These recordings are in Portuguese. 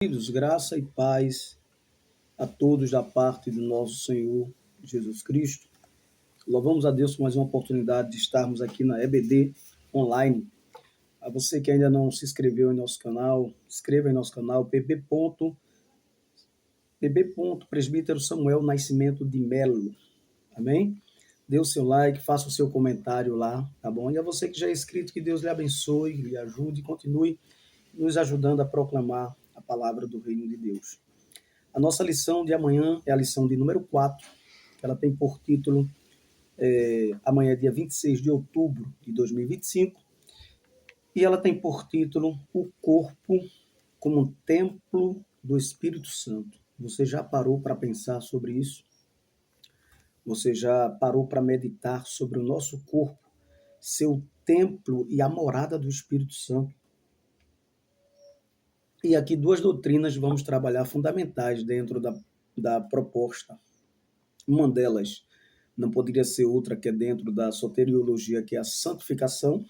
Queridos, graça e paz a todos da parte do nosso Senhor Jesus Cristo. Louvamos a Deus por mais uma oportunidade de estarmos aqui na EBD online. A você que ainda não se inscreveu em nosso canal, inscreva em nosso canal pb.presbítero Samuel Nascimento de Melo. Amém? Dê o seu like, faça o seu comentário lá, tá bom? E a você que já é inscrito, que Deus lhe abençoe, lhe ajude e continue nos ajudando a proclamar a palavra do reino de Deus. A nossa lição de amanhã é a lição de número 4, que ela tem por título amanhã é dia 26 de outubro de 2025, e ela tem por título O Corpo como um Templo do Espírito Santo. Você já parou para pensar sobre isso? Você já parou para meditar sobre o nosso corpo, seu templo e a morada do Espírito Santo? E aqui duas doutrinas vamos trabalhar fundamentais dentro da proposta. Uma delas não poderia ser outra que é dentro da soteriologia, que é a santificação,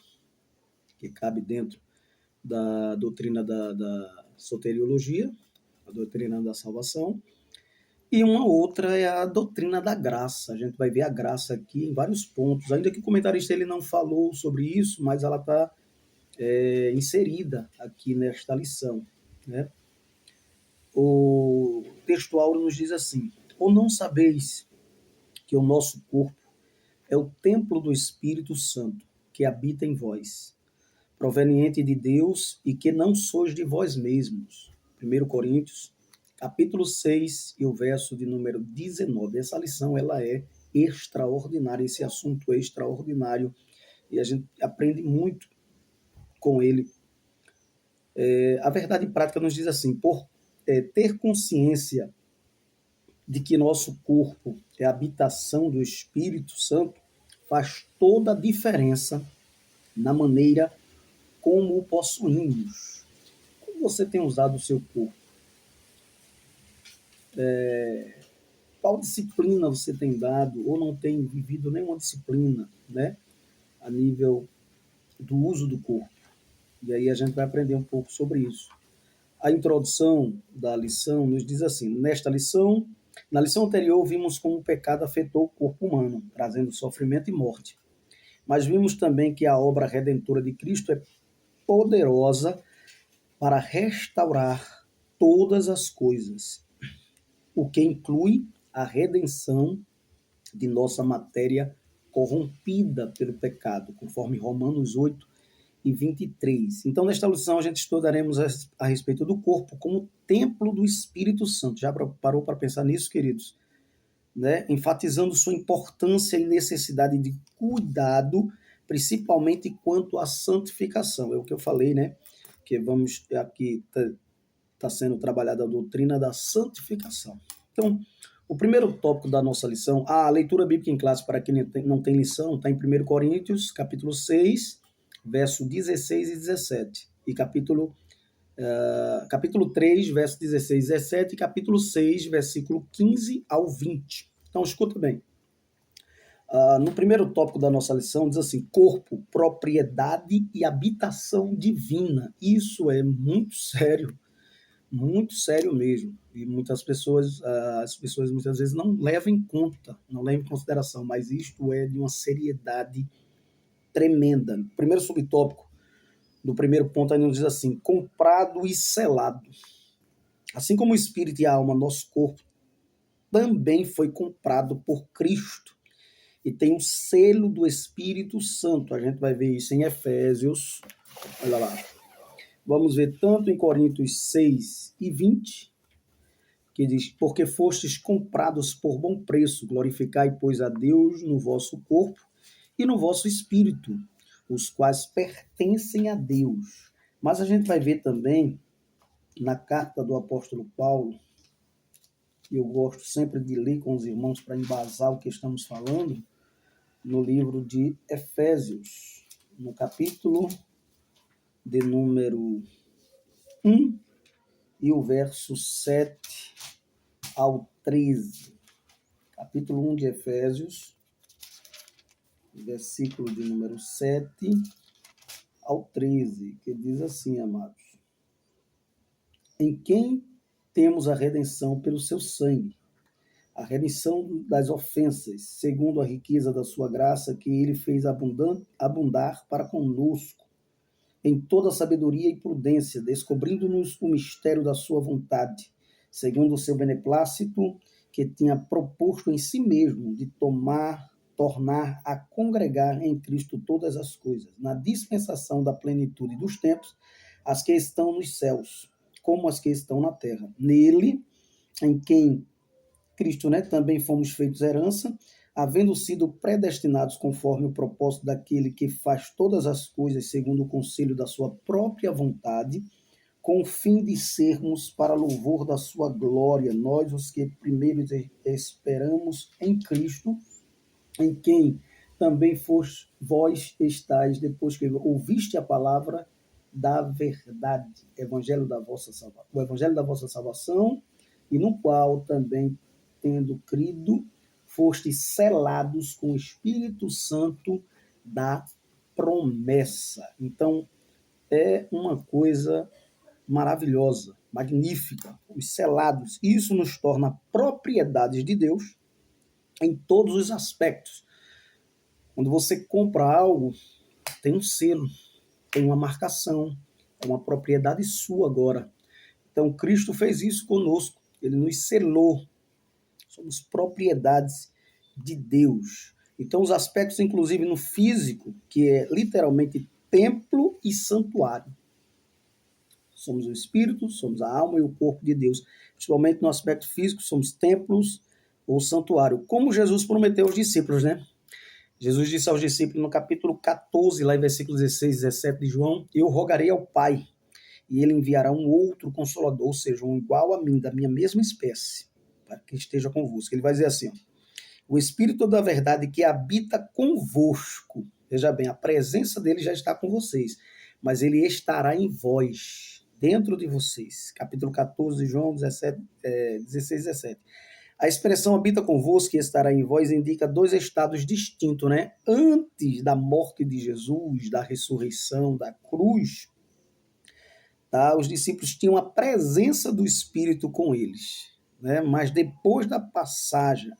que cabe dentro da doutrina da soteriologia, a doutrina da salvação. E uma outra é a doutrina da graça. A gente vai ver a graça aqui em vários pontos, ainda que o comentarista ele não falou sobre isso, mas ela está inserida aqui nesta lição, né? O texto áureo nos diz assim: ou não sabeis que o nosso corpo é o templo do Espírito Santo, que habita em vós, proveniente de Deus, e que não sois de vós mesmos. 1 Coríntios, capítulo 6, e o verso de número 19. Essa lição ela é extraordinária, esse assunto é extraordinário, e a gente aprende muito com ele. A verdade prática nos diz assim: por ter consciência de que nosso corpo é a habitação do Espírito Santo, faz toda a diferença na maneira como o possuímos. Como você tem usado o seu corpo? Qual disciplina você tem dado ou não tem vivido nenhuma disciplina, né, a nível do uso do corpo? E aí a gente vai aprender um pouco sobre isso. A introdução da lição nos diz assim: na lição anterior vimos como o pecado afetou o corpo humano, trazendo sofrimento e morte. Mas vimos também que a obra redentora de Cristo é poderosa para restaurar todas as coisas, o que inclui a redenção de nossa matéria corrompida pelo pecado, conforme Romanos 8 e 23. Então, nesta lição, a gente estudaremos a respeito do corpo como templo do Espírito Santo. Já parou para pensar nisso, queridos? Né? Enfatizando sua importância e necessidade de cuidado, principalmente quanto à santificação. É o que eu falei, né? Que vamos aqui está sendo trabalhada a doutrina da santificação. Então, o primeiro tópico da nossa lição, a leitura bíblica em classe para quem não tem lição, está em 1 Coríntios, capítulo 6, verso 16 e 17, e capítulo 3, verso 16 e 17, e capítulo 6, versículo 15 ao 20. Então, escuta bem. No primeiro tópico da nossa lição, diz assim: corpo, propriedade e habitação divina. Isso é muito sério mesmo. E muitas pessoas, as pessoas muitas vezes não levam em conta, não levam em consideração, mas isto é de uma seriedade tremenda. O primeiro subtópico do primeiro ponto aí nos diz assim: comprado e selado. Assim como o espírito e a alma, nosso corpo também foi comprado por Cristo e tem o selo do Espírito Santo. A gente vai ver isso em Efésios, olha lá. Vamos ver tanto em Coríntios 6 e 20, que diz: porque fostes comprados por bom preço, glorificai, pois, a Deus no vosso corpo e no vosso espírito, os quais pertencem a Deus. Mas a gente vai ver também na carta do apóstolo Paulo, que eu gosto sempre de ler com os irmãos para embasar o que estamos falando, no livro de Efésios, no capítulo de número 1 e o verso 7 ao 13. Capítulo 1 de Efésios, versículo de número 7 ao 13, que diz assim, amados: em quem temos a redenção pelo seu sangue, a remissão das ofensas, segundo a riqueza da sua graça, que ele fez abundar para conosco, em toda sabedoria e prudência, descobrindo-nos o mistério da sua vontade, segundo o seu beneplácito, que tinha proposto em si mesmo de tornar a congregar em Cristo todas as coisas, na dispensação da plenitude dos tempos, as que estão nos céus, como as que estão na terra. Nele, em quem Cristo, também fomos feitos herança, havendo sido predestinados conforme o propósito daquele que faz todas as coisas segundo o conselho da sua própria vontade, com o fim de sermos para louvor da sua glória, nós os que primeiro esperamos em Cristo, em quem também vós estáis, depois que ouviste a palavra da verdade, o evangelho da vossa salvação, e no qual também, tendo crido, fostes selados com o Espírito Santo da promessa. Então, é uma coisa maravilhosa, magnífica, os selados. Isso nos torna propriedades de Deus em todos os aspectos. Quando você compra algo, tem um selo, tem uma marcação, é uma propriedade sua agora. Então, Cristo fez isso conosco, ele nos selou. Somos propriedades de Deus. Então, os aspectos, inclusive no físico, que é literalmente templo e santuário. Somos o espírito, somos a alma e o corpo de Deus. Principalmente no aspecto físico, somos templos ou santuário. Como Jesus prometeu aos discípulos, Jesus disse aos discípulos no capítulo 14, lá em versículos 16 e 17 de João, eu rogarei ao Pai, e ele enviará um outro consolador, ou seja, um igual a mim, da minha mesma espécie, para que esteja convosco. Ele vai dizer assim, o Espírito da verdade que habita convosco, veja bem, a presença dele já está com vocês, mas ele estará em vós, dentro de vocês. Capítulo 14 de João 16 e 17. A expressão habita convosco e estará em vós indica dois estados distintos, Antes da morte de Jesus, da ressurreição, da cruz, os discípulos tinham a presença do Espírito com eles, Mas depois da passagem,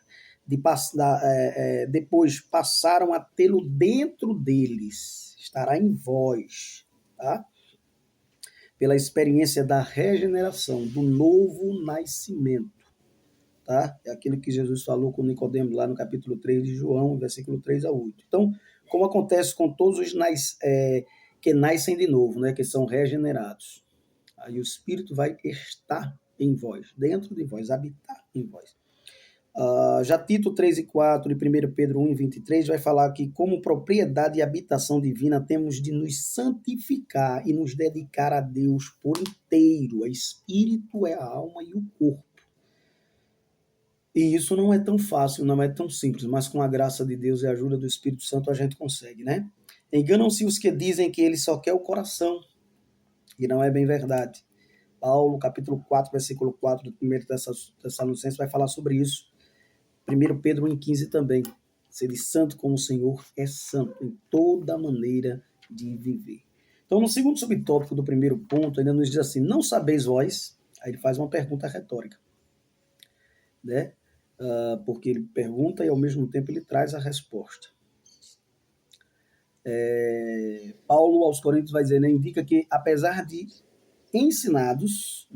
depois passaram a tê-lo dentro deles, estará em vós, Pela experiência da regeneração, do novo nascimento. É aquilo que Jesus falou com Nicodemo lá no capítulo 3 de João, versículo 3 a 8. Então, como acontece com todos os que nascem de novo, que são regenerados. Aí o Espírito vai estar em vós, dentro de vós, habitar em vós. Já Tito 3 e 4 e 1 Pedro 1 e 23 vai falar que como propriedade e habitação divina temos de nos santificar e nos dedicar a Deus por inteiro. O Espírito é a alma e o corpo. E isso não é tão fácil, não é tão simples, mas com a graça de Deus e a ajuda do Espírito Santo a gente consegue, Enganam-se os que dizem que ele só quer o coração, e não é bem verdade. Paulo, capítulo 4, versículo 4 do 1 Tessalonicenses vai falar sobre isso. 1 Pedro 1,15 também. Ser santo como o Senhor é santo em toda maneira de viver. Então, no segundo subtópico do primeiro ponto, ainda nos diz assim, não sabeis vós, aí ele faz uma pergunta retórica, porque ele pergunta e ao mesmo tempo ele traz a resposta. Paulo aos Coríntios vai dizer, indica que apesar de ensinados,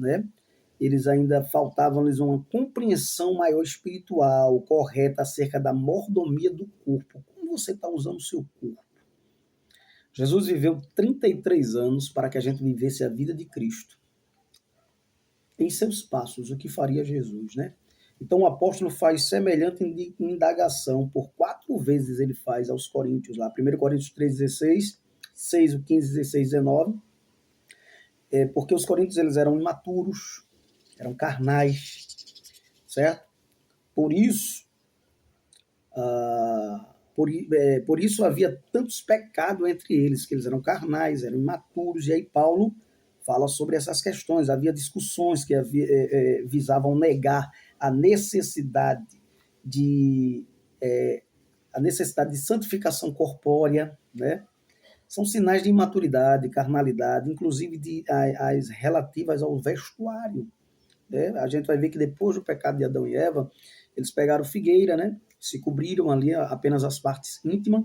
eles ainda faltavam-lhes uma compreensão maior espiritual, correta acerca da mordomia do corpo. Como você está usando o seu corpo? Jesus viveu 33 anos para que a gente vivesse a vida de Cristo. Em seus passos, o que faria Jesus, Então o apóstolo faz semelhante indagação, por 4 vezes ele faz aos Coríntios, lá, 1 Coríntios 3,16, 6, 15, 16, 19, porque os coríntios eles eram imaturos, eram carnais, certo? Por isso havia tantos pecados entre eles, que eles eram carnais, eram imaturos, e aí Paulo fala sobre essas questões. Havia discussões que visavam negar a necessidade de santificação corpórea, são sinais de imaturidade, carnalidade, inclusive as relativas ao vestuário. Né? A gente vai ver que depois do pecado de Adão e Eva, eles pegaram figueira, né? Se cobriram ali apenas as partes íntimas,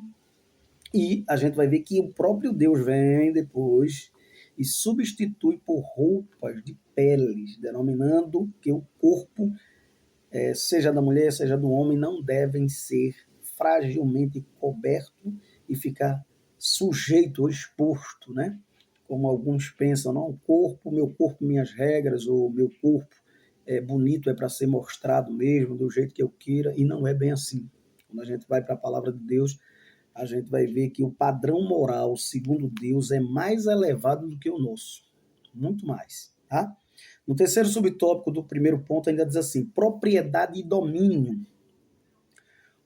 e a gente vai ver que o próprio Deus vem depois e substitui por roupas de peles, denominando que o corpo, seja da mulher, seja do homem, não devem ser fragilmente coberto e ficar sujeito ou exposto, né? Como alguns pensam, não, meu corpo, minhas regras, ou meu corpo é bonito, é para ser mostrado mesmo, do jeito que eu queira, e não é bem assim. Quando a gente vai para a palavra de Deus, a gente vai ver que o padrão moral, segundo Deus, é mais elevado do que o nosso. Muito mais, tá? No terceiro subtópico do primeiro ponto ainda diz assim, propriedade e domínio.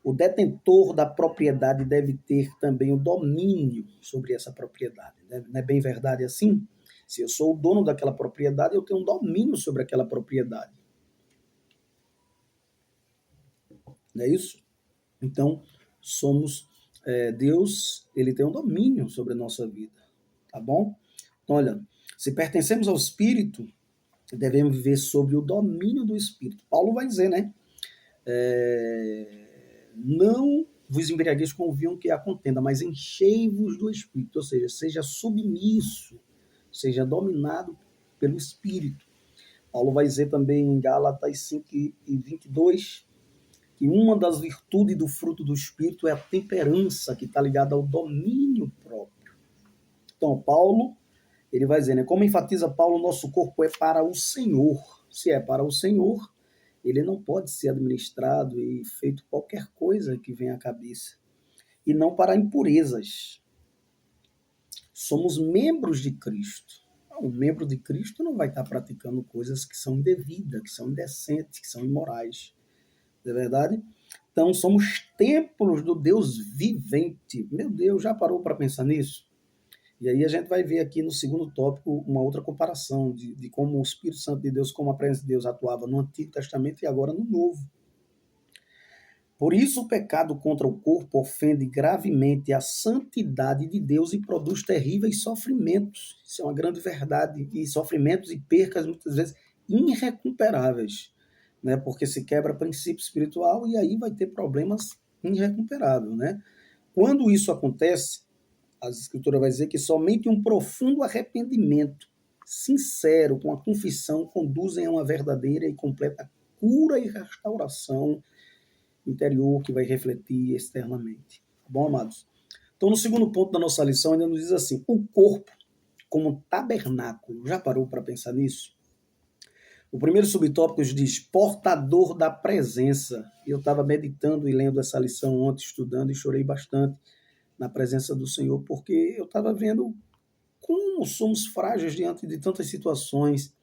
O detentor da propriedade deve ter também o domínio sobre essa propriedade. Não é bem verdade assim? Se eu sou o dono daquela propriedade, eu tenho um domínio sobre aquela propriedade. Não é isso? Então, Deus, ele tem um domínio sobre a nossa vida. Tá bom? Então, olha, se pertencemos ao Espírito, devemos viver sob o domínio do Espírito. Paulo vai dizer, né? Não vos embriagueis com o vinho que há contenda, mas enchei-vos do Espírito, ou seja, seja submisso, seja dominado pelo Espírito. Paulo vai dizer também em Gálatas 5:22 que uma das virtudes do fruto do Espírito é a temperança, que está ligada ao domínio próprio. Então, Paulo, ele vai dizer, né, como enfatiza Paulo, nosso corpo é para o Senhor. Se é para o Senhor, ele não pode ser administrado e feito qualquer coisa que venha à cabeça. E não para impurezas. Somos membros de Cristo. Um membro de Cristo não vai estar praticando coisas que são indevidas, que são indecentes, que são imorais. Não é verdade? Então, somos templos do Deus vivente. Meu Deus, já parou para pensar nisso? E aí a gente vai ver aqui no segundo tópico uma outra comparação de como o Espírito Santo de Deus, como a presença de Deus atuava no Antigo Testamento e agora no Novo. Por isso o pecado contra o corpo ofende gravemente a santidade de Deus e produz terríveis sofrimentos. Isso é uma grande verdade. E sofrimentos e percas, muitas vezes, irrecuperáveis. Né? Porque se quebra princípio espiritual e aí vai ter problemas irrecuperáveis. Né? Quando isso acontece, a Escritura vai dizer que somente um profundo arrependimento sincero, com a confissão, conduzem a uma verdadeira e completa cura e restauração interior que vai refletir externamente. Tá bom, amados? Então, no segundo ponto da nossa lição, ainda nos diz assim, o corpo como tabernáculo. Já parou para pensar nisso? O primeiro subtópico diz portador da presença. Eu estava meditando e lendo essa lição ontem, estudando, e chorei bastante na presença do Senhor, porque eu estava vendo como somos frágeis diante de tantas situações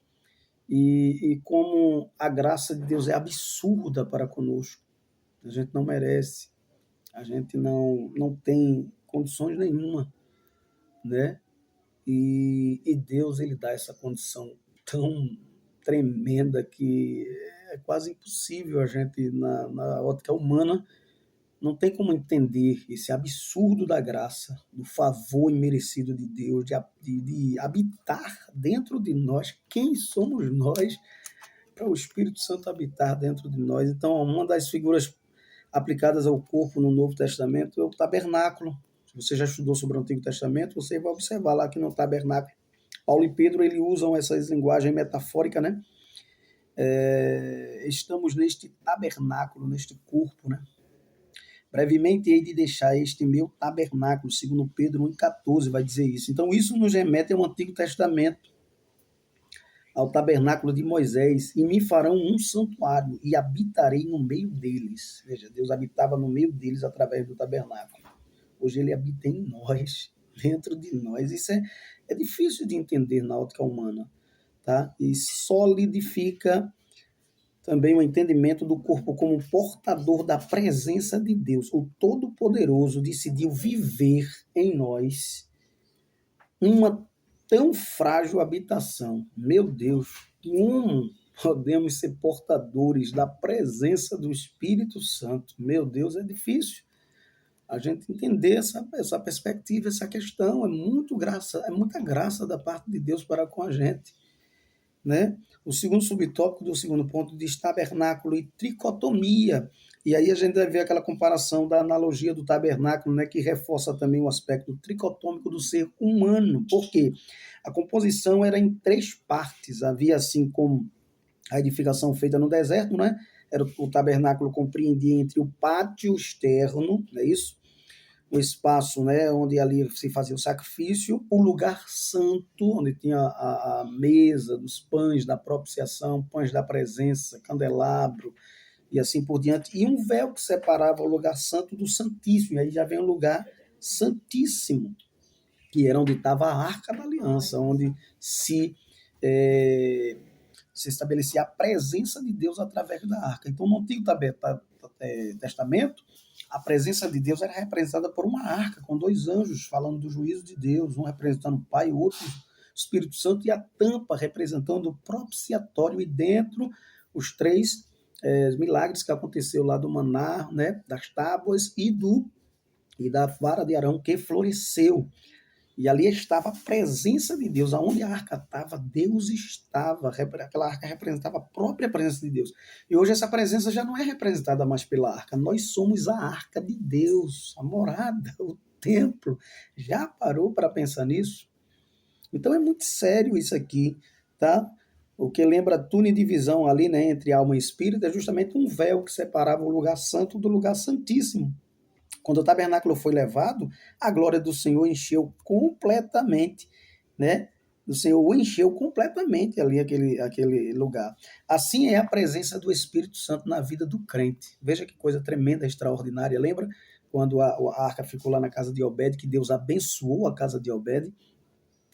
e como a graça de Deus é absurda para conosco. A gente não merece, a gente não tem condições nenhuma, né? E Deus, ele dá essa condição tão tremenda que é quase impossível a gente, na ótica humana, não tem como entender esse absurdo da graça, do favor imerecido de Deus, de habitar dentro de nós. Quem somos nós para o Espírito Santo habitar dentro de nós? Então, uma das figuras aplicadas ao corpo no Novo Testamento é o tabernáculo. Se você já estudou sobre o Antigo Testamento, você vai observar lá que no tabernáculo, Paulo e Pedro ele usam essas linguagens metafóricas, né? Estamos neste tabernáculo, neste corpo, né? Brevemente hei de deixar este meu tabernáculo, segundo Pedro 1,14 vai dizer isso. Então isso nos remete ao Antigo Testamento, ao tabernáculo de Moisés, e me farão um santuário, e habitarei no meio deles. Veja, Deus habitava no meio deles através do tabernáculo. Hoje ele habita em nós, dentro de nós. Isso é difícil de entender na ótica humana, tá? E solidifica também o entendimento do corpo como portador da presença de Deus. O Todo-Poderoso decidiu viver em nós uma tão frágil habitação. Meu Deus, como podemos ser portadores da presença do Espírito Santo? Meu Deus, é difícil. a gente entender essa perspectiva, essa questão. É muita graça da parte de Deus para com a gente, né? O segundo subtópico do segundo ponto diz tabernáculo e tricotomia. E aí a gente vai ver aquela comparação da analogia do tabernáculo, né, que reforça também o aspecto tricotômico do ser humano. Por quê? A composição era em três partes. Havia, assim como a edificação feita no deserto, né? O tabernáculo compreendia entre o pátio externo, não é isso? O espaço, né, onde ali se fazia o sacrifício, o lugar santo, onde tinha a mesa dos pães da propiciação, pães da presença, candelabro e assim por diante, e um véu que separava o lugar santo do santíssimo, e aí já vem o lugar santíssimo, que era onde estava a arca da aliança, onde eh, se estabelecia a presença de Deus através da arca. Então, no Antigo Testamento, a presença de Deus era representada por uma arca, com dois anjos falando do juízo de Deus, um representando o Pai, o outro o Espírito Santo, e a tampa representando o propiciatório, e dentro os três milagres que aconteceu lá do maná, né, das tábuas e da vara de Arão que floresceu. E ali estava a presença de Deus. Aonde a arca estava, Deus estava. Aquela arca representava a própria presença de Deus. E hoje essa presença já não é representada mais pela arca. Nós somos a arca de Deus, a morada, o templo. Já parou para pensar nisso? Então é muito sério isso aqui, tá? O que lembra a túnel de divisão ali, né, entre alma e espírito, é justamente um véu que separava o lugar santo do lugar santíssimo. Quando o tabernáculo foi levado, a glória do Senhor encheu completamente, né? O Senhor encheu completamente ali aquele lugar. Assim é a presença do Espírito Santo na vida do crente. Veja que coisa tremenda, extraordinária. Lembra quando a arca ficou lá na casa de Obed, que Deus abençoou a casa de Obed?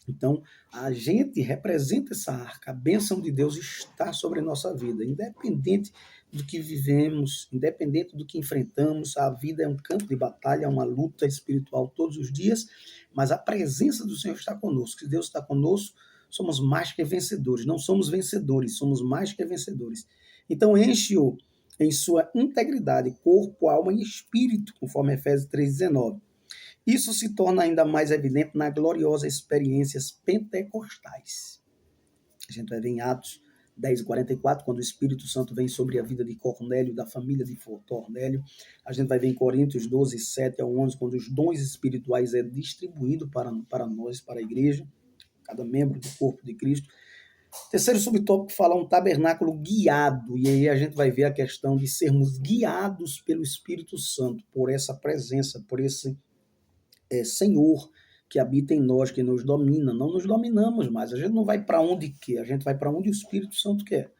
Então, a gente representa essa arca, a bênção de Deus está sobre a nossa vida, independente do que vivemos, independente do que enfrentamos, a vida é um campo de batalha, é uma luta espiritual todos os dias, mas a presença do Senhor está conosco. Se Deus está conosco, somos mais que vencedores, não somos vencedores, somos mais que vencedores. Então, enche-o em sua integridade, corpo, alma e espírito, conforme Efésios 3,19. Isso se torna ainda mais evidente na gloriosa experiências pentecostais. A gente vai ver em Atos 10:44, quando o Espírito Santo vem sobre a vida de Cornélio, da família de Cornélio. A gente vai ver em Coríntios 12:7-11, quando os dons espirituais é distribuído para nós, para a igreja, cada membro do corpo de Cristo. Terceiro subtópico fala um tabernáculo guiado, e aí a gente vai ver a questão de sermos guiados pelo Espírito Santo, por essa presença, por esse Senhor que habita em nós, que nos domina. Não nos dominamos mais. A gente não vai para onde quer, a gente vai para onde o Espírito Santo quer.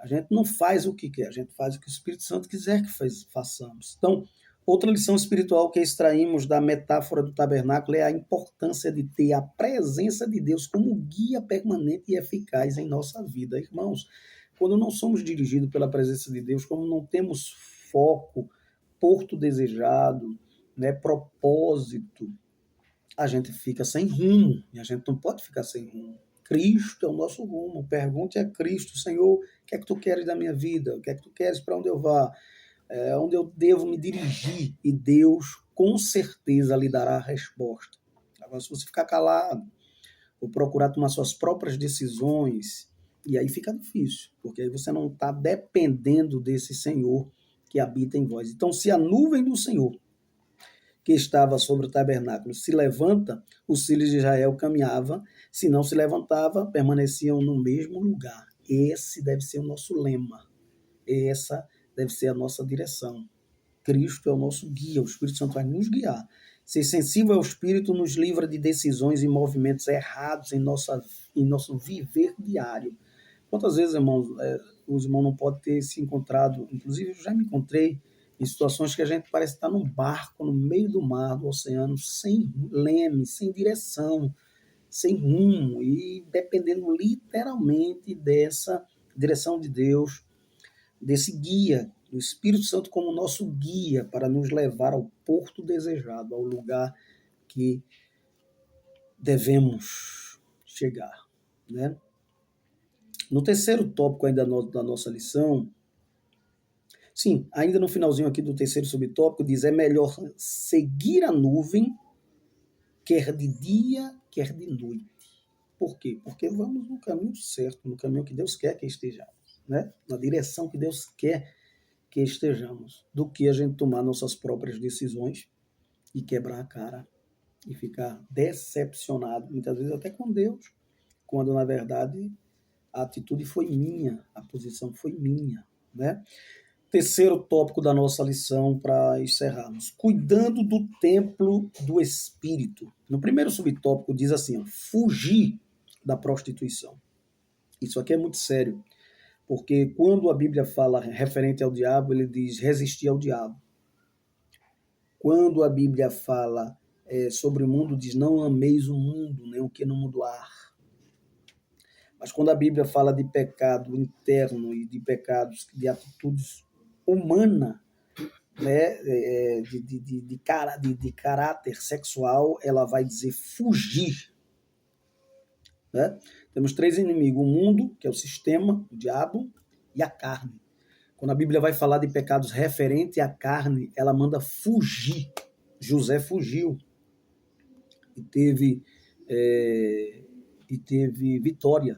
A gente não faz o que quer, a gente faz o que o Espírito Santo quiser que façamos. Então, outra lição espiritual que extraímos da metáfora do tabernáculo é a importância de ter a presença de Deus como guia permanente e eficaz em nossa vida. Irmãos, quando não somos dirigidos pela presença de Deus, como não temos foco, porto desejado, né, propósito, a gente fica sem rumo, e a gente não pode ficar sem rumo. Cristo é o nosso rumo. Pergunte a Cristo: Senhor, o que é que tu queres da minha vida? O que é que tu queres para onde eu vá? Onde eu devo me dirigir? E Deus, com certeza, lhe dará a resposta. Agora, se você ficar calado, ou procurar tomar suas próprias decisões, e aí fica difícil, porque aí você não está dependendo desse Senhor que habita em vós. Então, se a nuvem do Senhor que estava sobre o tabernáculo se levanta, os filhos de Israel caminhavam, se não se levantava, permaneciam no mesmo lugar. Esse deve ser o nosso lema, essa deve ser a nossa direção. Cristo é o nosso guia, o Espírito Santo vai nos guiar. Ser sensível ao Espírito nos livra de decisões e movimentos errados em nosso viver diário. Quantas vezes, irmãos, os irmãos não podem ter se encontrado, inclusive eu já me encontrei em situações que a gente parece estar num barco no meio do mar, do oceano, sem leme, sem direção, sem rumo, e dependendo literalmente dessa direção de Deus, desse guia, do Espírito Santo como nosso guia para nos levar ao porto desejado, ao lugar que devemos chegar, né? No terceiro tópico ainda da nossa lição, Sim, ainda no finalzinho aqui do terceiro subtópico, diz: é melhor seguir a nuvem, quer de dia, quer de noite. Por quê? Porque vamos no caminho certo, no caminho que Deus quer que estejamos, né? Na direção que Deus quer que estejamos, do que a gente tomar nossas próprias decisões e quebrar a cara e ficar decepcionado, muitas vezes até com Deus, quando na verdade a atitude foi minha, a posição foi minha, né? Terceiro tópico da nossa lição para encerrarmos: cuidando do templo do espírito. No primeiro subtópico diz assim, ó, fugir da prostituição. Isso aqui é muito sério, porque quando a Bíblia fala referente ao diabo, ele diz resistir ao diabo. Quando a Bíblia fala sobre o mundo, diz não ameis o mundo, nem o que no mundo há. Mas quando a Bíblia fala de pecado interno e de pecados, de atitudes humanas, né, de caráter sexual, ela vai dizer fugir. Né? Temos três inimigos: o mundo, que é o sistema, o diabo, e a carne. Quando a Bíblia vai falar de pecados referentes à carne, ela manda fugir. José fugiu e teve vitória,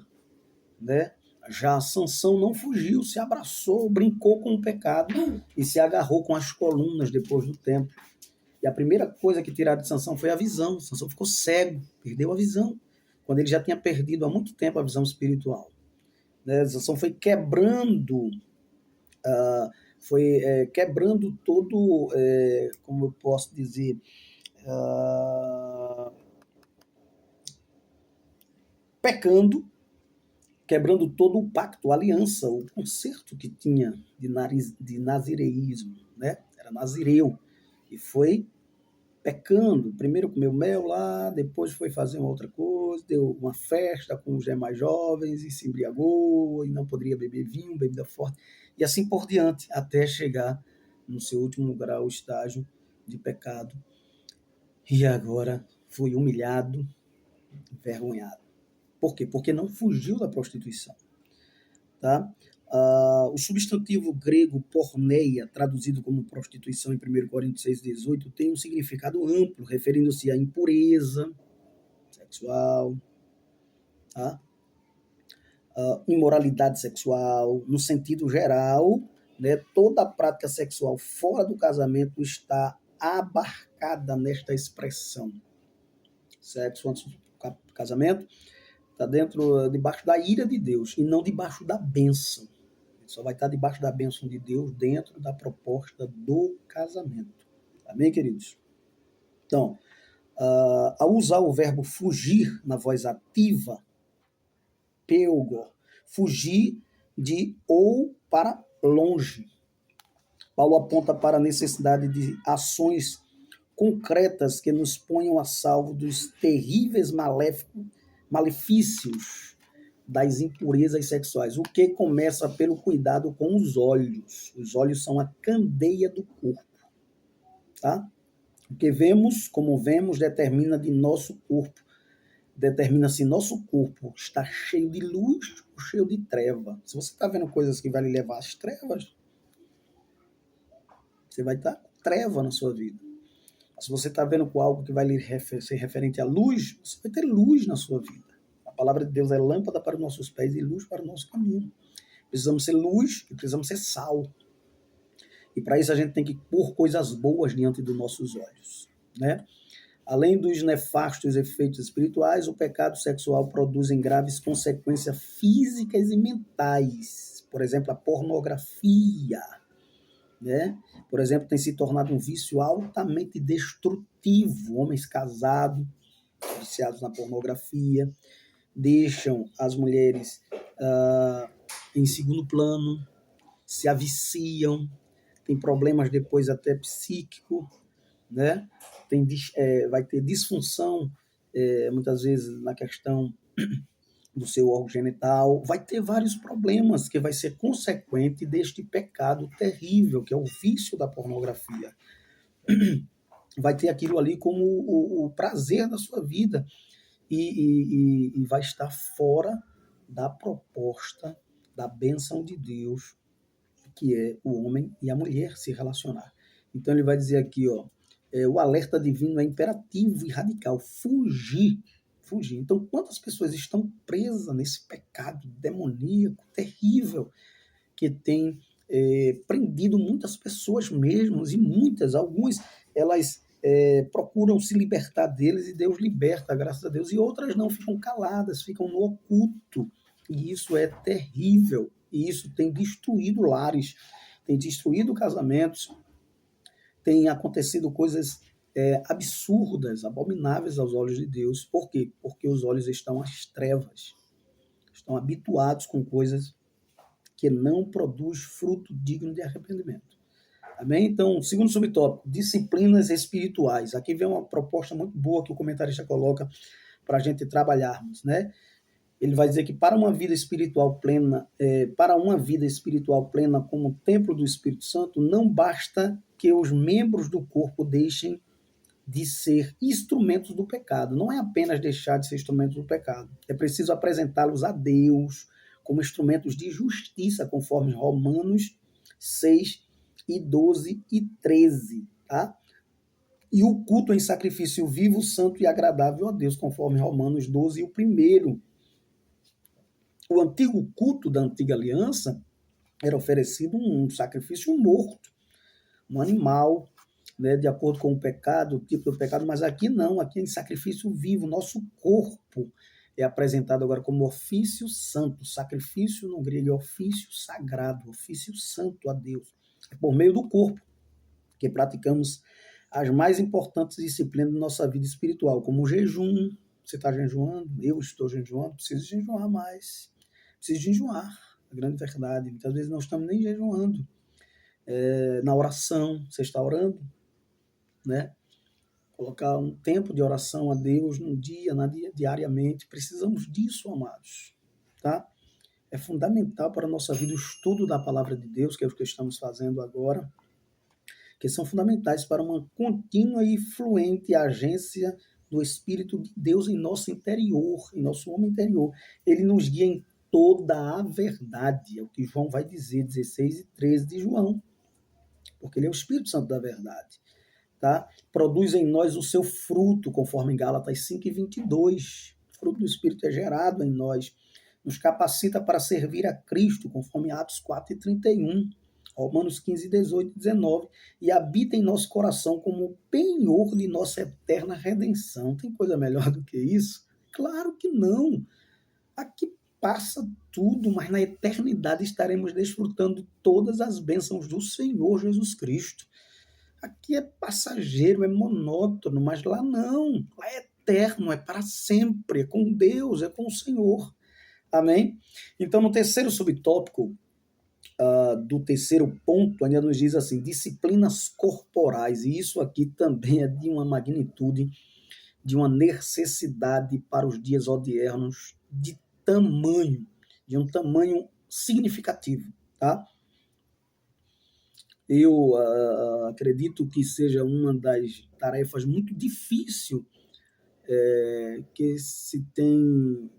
né? Já Sansão não fugiu, se abraçou, brincou com o pecado e se agarrou com as colunas depois do tempo. E a primeira coisa que tiraram de Sansão foi a visão. Sansão ficou cego, perdeu a visão, quando ele já tinha perdido há muito tempo a visão espiritual. Né? Sansão foi quebrando, quebrando todo, como eu posso dizer, pecando, quebrando todo o pacto, a aliança, o concerto que tinha de nazireísmo, né? Era nazireu, e foi pecando. Primeiro comeu mel lá, depois foi fazer uma outra coisa, deu uma festa com os demais jovens e se embriagou, e não poderia beber vinho, bebida forte, e assim por diante, até chegar no seu último grau, estágio de pecado. E agora foi humilhado, envergonhado. Por quê? Porque não fugiu da prostituição. Tá? O substantivo grego porneia, traduzido como prostituição em 1 Coríntios 6,18, tem um significado amplo, referindo-se à impureza sexual, tá? Imoralidade sexual, no sentido geral, né, toda a prática sexual fora do casamento está abarcada nesta expressão. Sexo antes do casamento está debaixo da ira de Deus e não debaixo da bênção. Só vai estar debaixo da bênção de Deus dentro da proposta do casamento. Amém, queridos? Então, ao usar o verbo fugir na voz ativa, peugo, fugir de ou para longe. Paulo aponta para a necessidade de ações concretas que nos ponham a salvo dos terríveis malefícios das impurezas sexuais, o que começa pelo cuidado com os olhos. Os olhos são a candeia do corpo, tá? O que vemos, como vemos, determina de nosso corpo. Determina se nosso corpo está cheio de luz ou cheio de treva. Se você está vendo coisas que vai lhe levar às trevas, você vai estar com treva na sua vida. Se você está vendo com algo que vai lhe ser referente à luz, você vai ter luz na sua vida. A palavra de Deus é lâmpada para os nossos pés e luz para o nosso caminho. Precisamos ser luz e precisamos ser sal. E para isso a gente tem que pôr coisas boas diante dos nossos olhos, né? Além dos nefastos efeitos espirituais, o pecado sexual produz graves consequências físicas e mentais. Por exemplo, a pornografia, né? Por exemplo, tem se tornado um vício altamente destrutivo. Homens casados, viciados na pornografia, deixam as mulheres em segundo plano, se aviciam, tem problemas depois até psíquico, né? Vai ter disfunção, muitas vezes, na questão do seu órgão genital, vai ter vários problemas que vai ser consequente deste pecado terrível, que é o vício da pornografia. Vai ter aquilo ali como o prazer da sua vida e vai estar fora da proposta da bênção de Deus que é o homem e a mulher se relacionar. Então ele vai dizer aqui, ó, o alerta divino é imperativo e radical, fugir, fugir. Então quantas pessoas estão presas nesse pecado demoníaco, terrível, que tem prendido muitas pessoas mesmo, e muitas, algumas, elas procuram se libertar deles e Deus liberta, graças a Deus, e outras não, ficam caladas, ficam no oculto, e isso é terrível, e isso tem destruído lares, tem destruído casamentos, tem acontecido coisas absurdas, abomináveis aos olhos de Deus. Por quê? Porque os olhos estão às trevas, estão habituados com coisas que não produz fruto digno de arrependimento. Amém? Então, segundo subtópico, disciplinas espirituais. Aqui vem uma proposta muito boa que o comentarista coloca para a gente trabalharmos, né? Ele vai dizer que para uma vida espiritual plena, como templo do Espírito Santo, não basta que os membros do corpo deixem de ser instrumentos do pecado. Não é apenas deixar de ser instrumentos do pecado. É preciso apresentá-los a Deus como instrumentos de justiça, conforme Romanos 6 e 12 e 13, tá? E o culto em sacrifício vivo, santo e agradável a Deus, conforme Romanos 12 e o primeiro. O antigo culto da antiga aliança era oferecido um sacrifício morto, um animal, né, de acordo com o pecado, o tipo do pecado, mas aqui não, aqui é em sacrifício vivo. Nosso corpo é apresentado agora como ofício santo. Sacrifício no grego é ofício sagrado, ofício santo a Deus. É por meio do corpo que praticamos as mais importantes disciplinas da nossa vida espiritual, como o jejum. Você está jejuando? Eu estou jejuando, preciso jejuar mais. Preciso jejuar, a grande verdade. Muitas vezes não estamos nem jejuando. Na oração, você está orando, né? Colocar um tempo de oração a Deus no dia, diariamente. Precisamos disso, amados, tá? É fundamental para a nossa vida o estudo da palavra de Deus, que é o que estamos fazendo agora, que são fundamentais para uma contínua e fluente agência do Espírito de Deus em nosso interior, em nosso homem interior. Ele nos guia em toda a verdade, é o que João vai dizer, 16 e 13 de João, porque ele é o Espírito Santo da verdade. Tá? Produz em nós o seu fruto, conforme Gálatas 5 e 22. O fruto do Espírito é gerado em nós. Nos capacita para servir a Cristo, conforme Atos 4 e 31. Romanos 15, 18 e 19. E habita em nosso coração como penhor de nossa eterna redenção. Tem coisa melhor do que isso? Claro que não. Aqui passa tudo, mas na eternidade estaremos desfrutando todas as bênçãos do Senhor Jesus Cristo. Aqui é passageiro, é monótono, mas lá não. Lá é eterno, é para sempre, é com Deus, é com o Senhor. Amém? Então, no terceiro subtópico, do terceiro ponto, ainda nos diz assim, disciplinas corporais. E isso aqui também é de uma magnitude, de uma necessidade para os dias odiernos, de um tamanho significativo, tá? Eu acredito que seja uma das tarefas muito difícil que se tem.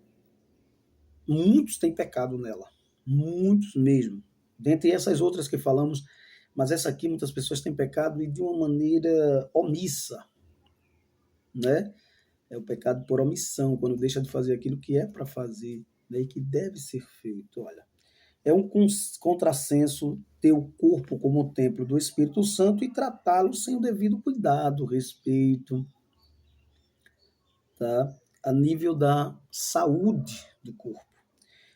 Muitos têm pecado nela, muitos mesmo. Dentre essas outras que falamos, mas essa aqui muitas pessoas têm pecado e de uma maneira omissa, né? É o pecado por omissão, quando deixa de fazer aquilo que é para fazer, né, e que deve ser feito. Olha, é um contrassenso ter o corpo como templo do Espírito Santo e tratá-lo sem o devido cuidado, respeito, tá? A nível da saúde do corpo.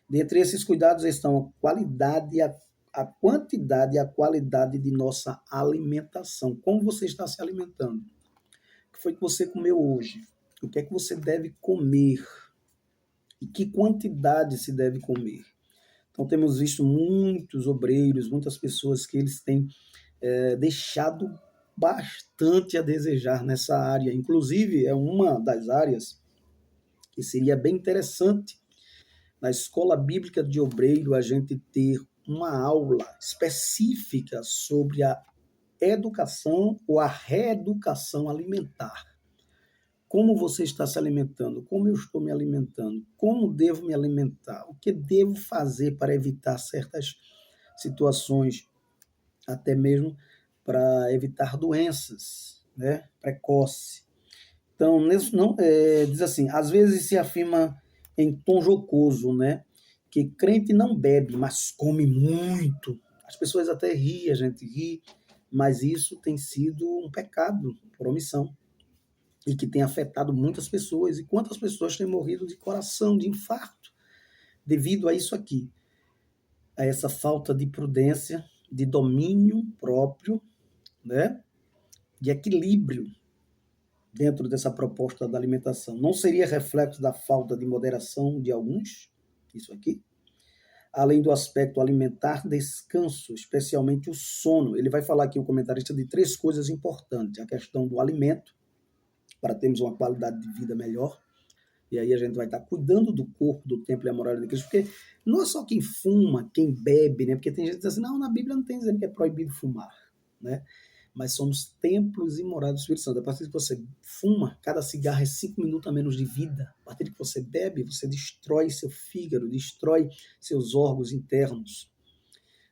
Dentre esses cuidados estão a qualidade, a quantidade e a qualidade de nossa alimentação. Como você está se alimentando? O que foi que você comeu hoje? O que é que você deve comer? E que quantidade se deve comer? Então, temos visto muitos obreiros, muitas pessoas que eles têm deixado bastante a desejar nessa área. Inclusive, é uma das áreas que seria bem interessante na escola bíblica de obreiro a gente ter uma aula específica sobre a educação ou a reeducação alimentar. Como você está se alimentando? Como eu estou me alimentando? Como devo me alimentar? O que devo fazer para evitar certas situações até mesmo para evitar doenças, né, precoce. Então, diz assim, às vezes se afirma em tom jocoso, né, que crente não bebe, mas come muito. As pessoas até riem, a gente ri, mas isso tem sido um pecado por omissão e que tem afetado muitas pessoas. E quantas pessoas têm morrido de coração, de infarto, devido a isso aqui, a essa falta de prudência, de domínio próprio, né, de equilíbrio dentro dessa proposta da alimentação. Não seria reflexo da falta de moderação de alguns? Isso aqui? Além do aspecto alimentar, descanso, especialmente o sono. Ele vai falar aqui, o comentarista, de 3 coisas importantes. A questão do alimento, para termos uma qualidade de vida melhor. E aí a gente vai estar cuidando do corpo, do templo e a moral de Cristo. Porque não é só quem fuma, quem bebe, né? Porque tem gente que diz assim, não, na Bíblia não tem dizendo que é proibido fumar, né? Mas somos templos e moradas do Espírito Santo. A partir que você fuma, cada cigarro é 5 minutos a menos de vida. A partir que você bebe, você destrói seu fígado, destrói seus órgãos internos.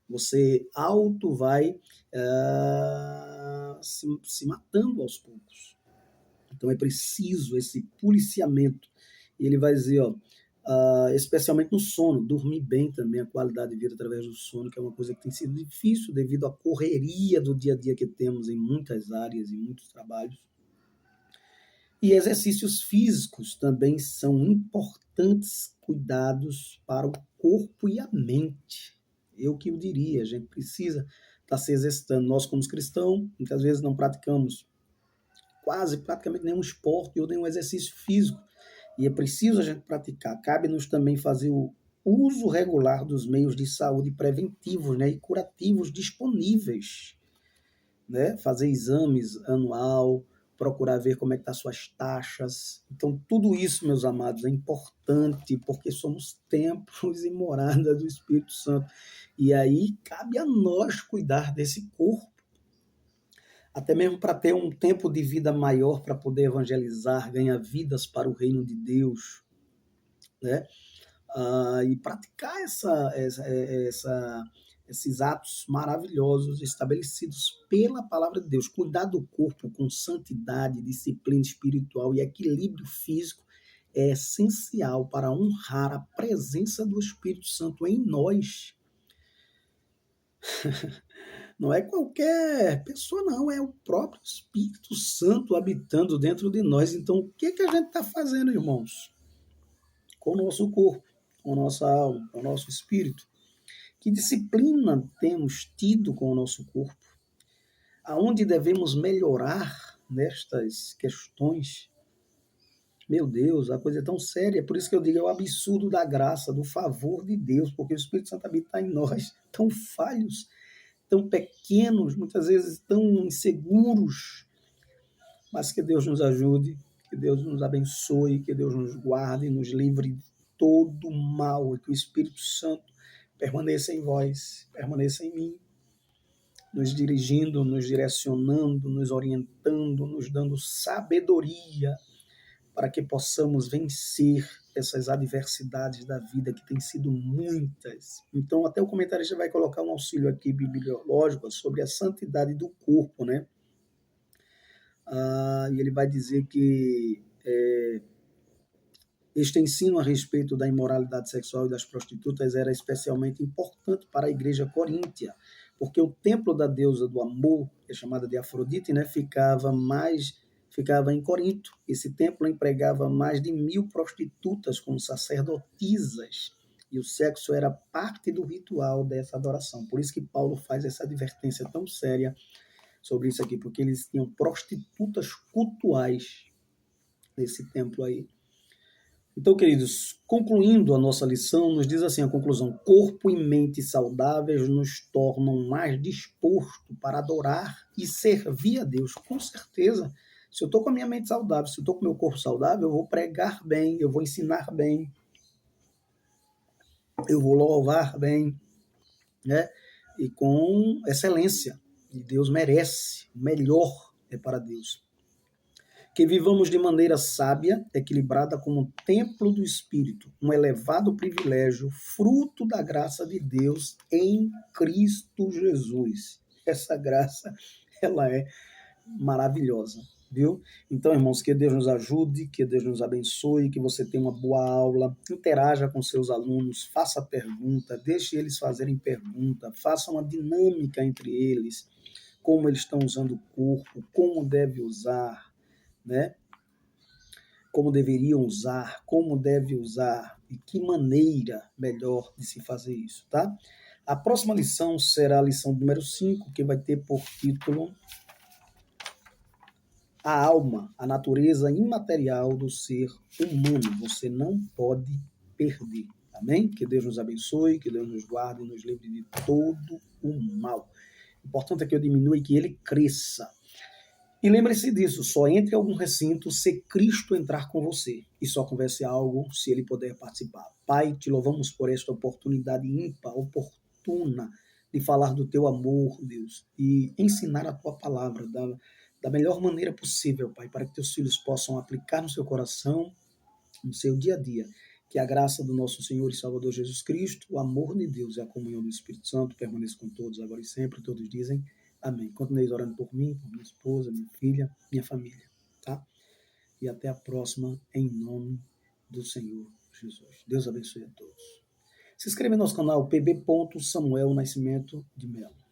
Você vai se matando aos poucos. Então é preciso esse policiamento. E ele vai dizer, especialmente no sono, dormir bem também, a qualidade de vida através do sono, que é uma coisa que tem sido difícil devido à correria do dia a dia que temos em muitas áreas, em muitos trabalhos. E exercícios físicos também são importantes cuidados para o corpo e a mente. Eu que o diria, a gente precisa estar se exercitando. Nós, como cristãos, muitas vezes não praticamos praticamente nenhum esporte ou nenhum exercício físico. E é preciso a gente praticar. Cabe-nos também fazer o uso regular dos meios de saúde preventivos, né, e curativos disponíveis. Né? Fazer exames anual, procurar ver como é que estão as suas taxas. Então, tudo isso, meus amados, é importante, porque somos templos e moradas do Espírito Santo. E aí, cabe a nós cuidar desse corpo, até mesmo para ter um tempo de vida maior, para poder evangelizar, ganhar vidas para o reino de Deus, né? E praticar esses atos maravilhosos estabelecidos pela palavra de Deus. Cuidar do corpo com santidade, disciplina espiritual e equilíbrio físico é essencial para honrar a presença do Espírito Santo em nós. Não é qualquer pessoa, não, é o próprio Espírito Santo habitando dentro de nós. Então, o que a gente está fazendo, irmãos? Com o nosso corpo, com a nossa alma, com o nosso espírito. Que disciplina temos tido com o nosso corpo? Aonde devemos melhorar nestas questões? Meu Deus, a coisa é tão séria. Por isso que eu digo, é o absurdo da graça, do favor de Deus, porque o Espírito Santo habita em nós, tão falhos, tão pequenos, muitas vezes tão inseguros. Mas que Deus nos ajude, que Deus nos abençoe, que Deus nos guarde e nos livre de todo mal, e que o Espírito Santo permaneça em vós, permaneça em mim, nos dirigindo, nos direcionando, nos orientando, nos dando sabedoria para que possamos vencer essas adversidades da vida, que têm sido muitas. Então, até o comentarista vai colocar um auxílio aqui bibliológico sobre a santidade do corpo, né? E ele vai dizer que este ensino a respeito da imoralidade sexual e das prostitutas era especialmente importante para a igreja coríntia, porque o templo da deusa do amor, que é chamada de Afrodite, né, ficava em Corinto. Esse templo empregava mais de 1.000 prostitutas como sacerdotisas, e o sexo era parte do ritual dessa adoração. Por isso que Paulo faz essa advertência tão séria sobre isso aqui, porque eles tinham prostitutas cultuais nesse templo aí. Então, queridos, concluindo a nossa lição, nos diz assim a conclusão: corpo e mente saudáveis nos tornam mais dispostos para adorar e servir a Deus. Com certeza, se eu estou com a minha mente saudável, se eu estou com o meu corpo saudável, eu vou pregar bem, eu vou ensinar bem, eu vou louvar bem, né? E com excelência. E Deus merece, o melhor é para Deus. Que vivamos de maneira sábia, equilibrada como um templo do Espírito, um elevado privilégio, fruto da graça de Deus em Cristo Jesus. Essa graça, ela é maravilhosa, viu? Então, irmãos, que Deus nos ajude, que Deus nos abençoe, que você tenha uma boa aula, interaja com seus alunos, faça pergunta, deixe eles fazerem pergunta, faça uma dinâmica entre eles, como eles estão usando o corpo, como deve usar, né? Como deveriam usar, como deve usar e que maneira melhor de se fazer isso, tá? A próxima lição será a lição número 5, que vai ter por título a alma, a natureza imaterial do ser humano. Você não pode perder. Amém? Que Deus nos abençoe, que Deus nos guarde e nos livre de todo o mal. O importante é que eu diminua e que ele cresça. E lembre-se disso, só entre em algum recinto se Cristo entrar com você. E só converse algo se ele puder participar. Pai, te louvamos por esta oportunidade ímpar, oportuna, de falar do teu amor, Deus, e ensinar a tua palavra da melhor maneira possível, Pai, para que teus filhos possam aplicar no seu coração, no seu dia a dia. Que a graça do nosso Senhor e Salvador Jesus Cristo, o amor de Deus e a comunhão do Espírito Santo permaneça com todos, agora e sempre. Todos dizem amém. Continueis orando por mim, por minha esposa, minha filha, minha família, tá? E até a próxima, em nome do Senhor Jesus. Deus abençoe a todos. Se inscreva no nosso canal pb.samuel Nascimento de Melo.